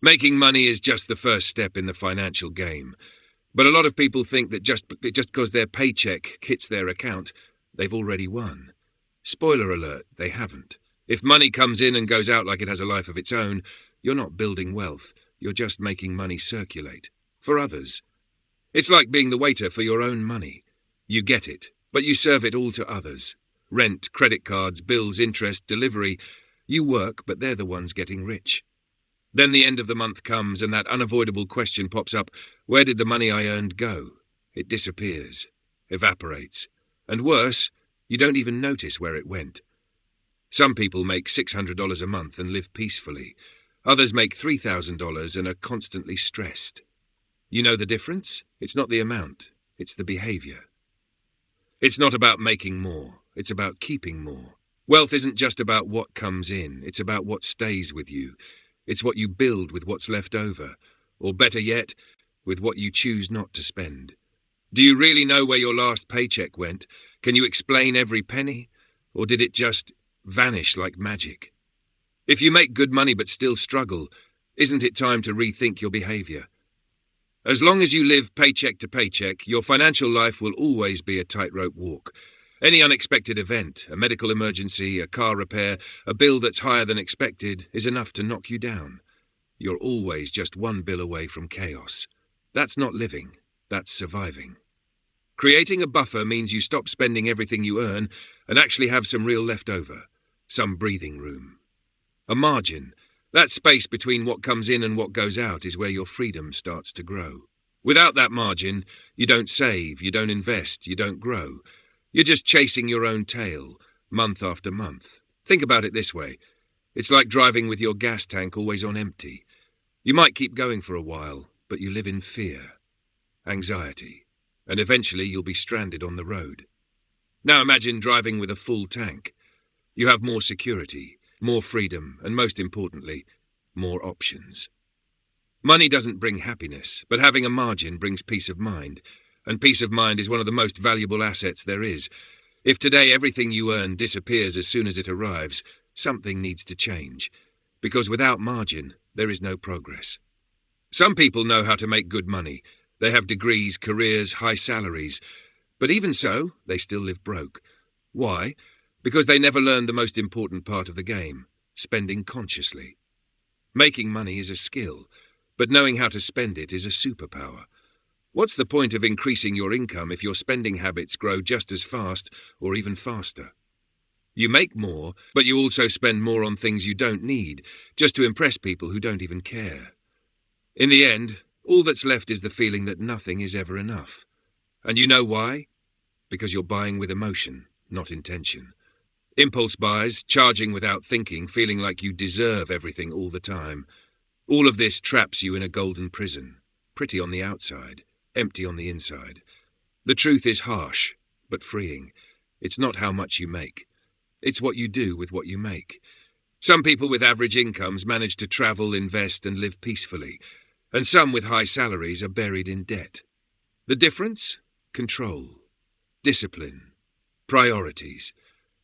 Making money is just the first step in the financial game. But a lot of people think that just because their paycheck hits their account, they've already won. Spoiler alert, they haven't. If money comes in and goes out like it has a life of its own, you're not building wealth. You're just making money circulate. For others. It's like being the waiter for your own money. You get it, but you serve it all to others. Rent, credit cards, bills, interest, delivery. You work, but they're the ones getting rich. Then the end of the month comes and that unavoidable question pops up, where did the money I earned go? It disappears, evaporates. And worse, you don't even notice where it went. Some people make $600 a month and live peacefully. Others make $3,000 and are constantly stressed. You know the difference? It's not the amount, it's the behavior. It's not about making more, it's about keeping more. Wealth isn't just about what comes in, it's about what stays with you. It's what you build with what's left over, or better yet, with what you choose not to spend. Do you really know where your last paycheck went? Can you explain every penny? Or did it just vanish like magic? If you make good money but still struggle, isn't it time to rethink your behavior? As long as you live paycheck to paycheck, your financial life will always be a tightrope walk. Any unexpected event, a medical emergency, a car repair, a bill that's higher than expected, is enough to knock you down. You're always just one bill away from chaos. That's not living, that's surviving. Creating a buffer means you stop spending everything you earn and actually have some real left over, some breathing room. A margin, that space between what comes in and what goes out, is where your freedom starts to grow. Without that margin, you don't save, you don't invest, you don't grow. You're just chasing your own tail, month after month. Think about it this way. It's like driving with your gas tank always on empty. You might keep going for a while, but you live in fear, anxiety, and eventually you'll be stranded on the road. Now imagine driving with a full tank. You have more security, more freedom, and most importantly, more options. Money doesn't bring happiness, but having a margin brings peace of mind. And peace of mind is one of the most valuable assets there is. If today everything you earn disappears as soon as it arrives, something needs to change. Because without margin, there is no progress. Some people know how to make good money. They have degrees, careers, high salaries. But even so, they still live broke. Why? Because they never learned the most important part of the game, spending consciously. Making money is a skill, but knowing how to spend it is a superpower. What's the point of increasing your income if your spending habits grow just as fast or even faster? You make more, but you also spend more on things you don't need, just to impress people who don't even care. In the end, all that's left is the feeling that nothing is ever enough. And you know why? Because you're buying with emotion, not intention. Impulse buys, charging without thinking, feeling like you deserve everything all the time. All of this traps you in a golden prison, pretty on the outside, empty on the inside. The truth is harsh, but freeing. It's not how much you make. It's what you do with what you make. Some people with average incomes manage to travel, invest, and live peacefully, and some with high salaries are buried in debt. The difference? Control, discipline, priorities.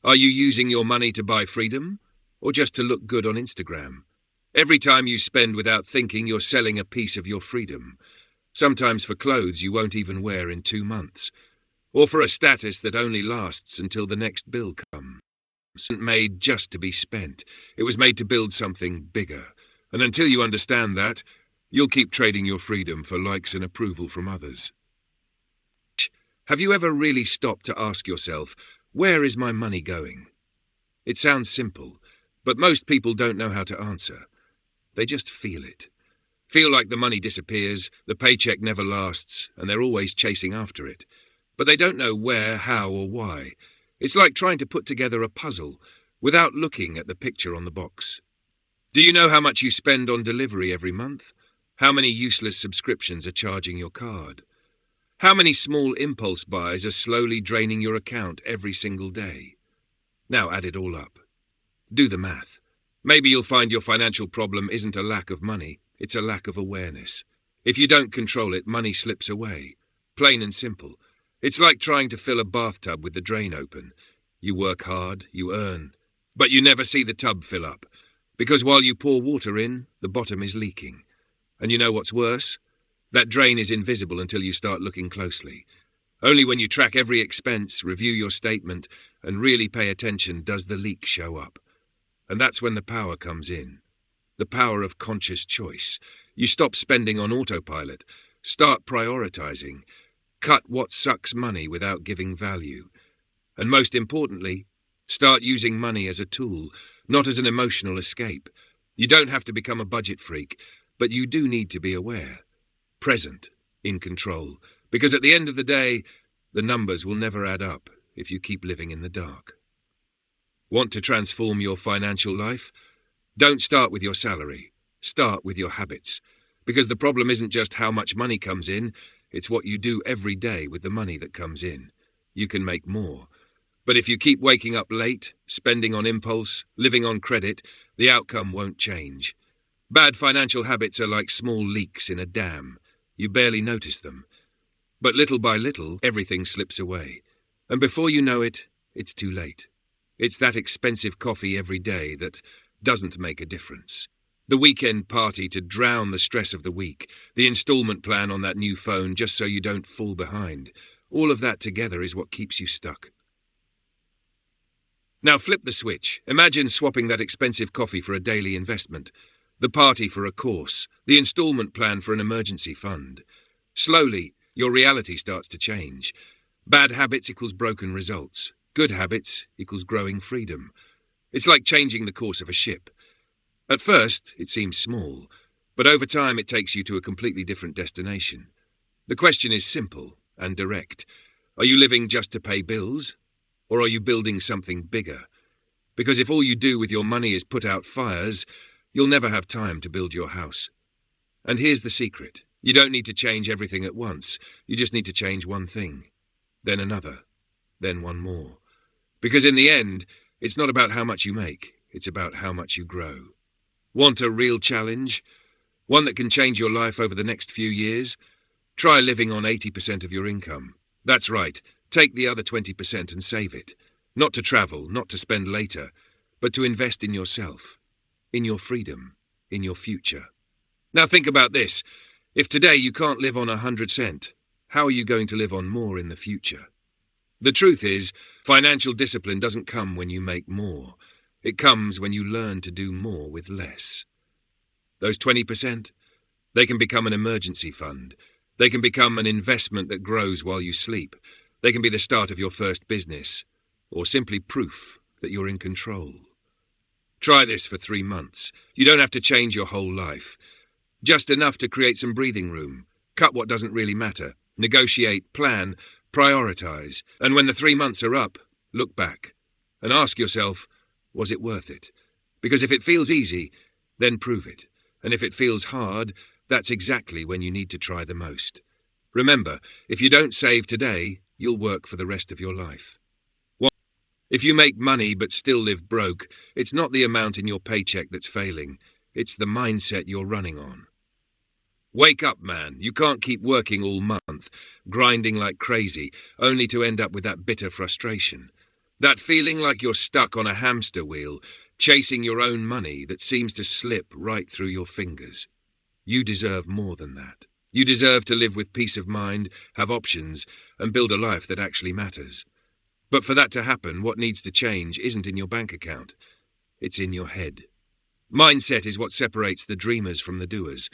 Are you using your money to buy freedom, or just to look good on Instagram? Every time you spend without thinking, you're selling a piece of your freedom. Sometimes for clothes you won't even wear in 2 months, or for a status that only lasts until the next bill comes. It wasn't made just to be spent. It was made to build something bigger. And until you understand that, you'll keep trading your freedom for likes and approval from others. Have you ever really stopped to ask yourself, where is my money going? It sounds simple, but most people don't know how to answer. They just feel it. Feel like the money disappears, the paycheck never lasts, and they're always chasing after it. But they don't know where, how, or why. It's like trying to put together a puzzle without looking at the picture on the box. Do you know how much you spend on delivery every month? How many useless subscriptions are charging your card? How many small impulse buys are slowly draining your account every single day? Now add it all up. Do the math. Maybe you'll find your financial problem isn't a lack of money, it's a lack of awareness. If you don't control it, money slips away. Plain and simple. It's like trying to fill a bathtub with the drain open. You work hard, you earn, but you never see the tub fill up. Because while you pour water in, the bottom is leaking. And you know what's worse? That drain is invisible until you start looking closely. Only when you track every expense, review your statement, and really pay attention does the leak show up. And that's when the power comes in. The power of conscious choice. You stop spending on autopilot. Start prioritizing. Cut what sucks money without giving value. And most importantly, start using money as a tool, not as an emotional escape. You don't have to become a budget freak, but you do need to be aware, present, in control. Because at the end of the day, the numbers will never add up if you keep living in the dark. Want to transform your financial life? Don't start with your salary. Start with your habits. Because the problem isn't just how much money comes in, it's what you do every day with the money that comes in. You can make more. But if you keep waking up late, spending on impulse, living on credit, the outcome won't change. Bad financial habits are like small leaks in a dam. You barely notice them. But little by little, everything slips away. And before you know it, it's too late. It's that expensive coffee every day that doesn't make a difference. The weekend party to drown the stress of the week. The installment plan on that new phone just so you don't fall behind. All of that together is what keeps you stuck. Now flip the switch. Imagine swapping that expensive coffee for a daily investment. The party for a course. The installment plan for an emergency fund. Slowly, your reality starts to change. Bad habits equals broken results. Good habits equals growing freedom. It's like changing the course of a ship. At first, it seems small, but over time it takes you to a completely different destination. The question is simple and direct. Are you living just to pay bills? Or are you building something bigger? Because if all you do with your money is put out fires, you'll never have time to build your house. And here's the secret. You don't need to change everything at once. You just need to change one thing, then another, then one more. Because in the end, it's not about how much you make, it's about how much you grow. Want a real challenge? One that can change your life over the next few years? Try living on 80% of your income. That's right, take the other 20% and save it. Not to travel, not to spend later, but to invest in yourself, in your freedom, in your future. Now think about this. If today you can't live on 100 cents, how are you going to live on more in the future? The truth is, financial discipline doesn't come when you make more. It comes when you learn to do more with less. Those 20%, they can become an emergency fund. They can become an investment that grows while you sleep. They can be the start of your first business, or simply proof that you're in control. Try this for 3 months. You don't have to change your whole life. Just enough to create some breathing room, cut what doesn't really matter, negotiate, plan, prioritize. And when the 3 months are up, look back and ask yourself, was it worth it? Because if it feels easy, then prove it. And if it feels hard, that's exactly when you need to try the most. Remember, if you don't save today, you'll work for the rest of your life. If you make money but still live broke, it's not the amount in your paycheck that's failing. It's the mindset you're running on. Wake up, man. You can't keep working all month, grinding like crazy, only to end up with that bitter frustration. That feeling like you're stuck on a hamster wheel, chasing your own money that seems to slip right through your fingers. You deserve more than that. You deserve to live with peace of mind, have options, and build a life that actually matters. But for that to happen, what needs to change isn't in your bank account. It's in your head. Mindset is what separates the dreamers from the doers.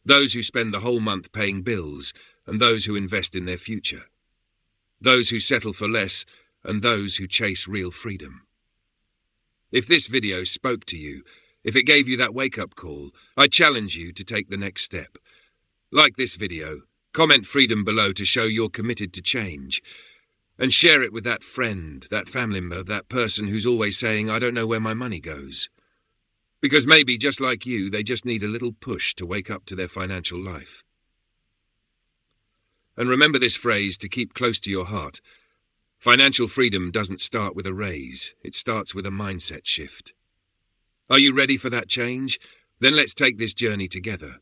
Those who spend the whole month paying bills, and those who invest in their future. Those who settle for less, and those who chase real freedom. If this video spoke to you, if it gave you that wake-up call, I challenge you to take the next step. Like this video, comment freedom below to show you're committed to change, and share it with that friend, that family member, that person who's always saying, I don't know where my money goes. Because maybe, just like you, they just need a little push to wake up to their financial life. And remember this phrase to keep close to your heart. Financial freedom doesn't start with a raise. It starts with a mindset shift. Are you ready for that change? Then let's take this journey together.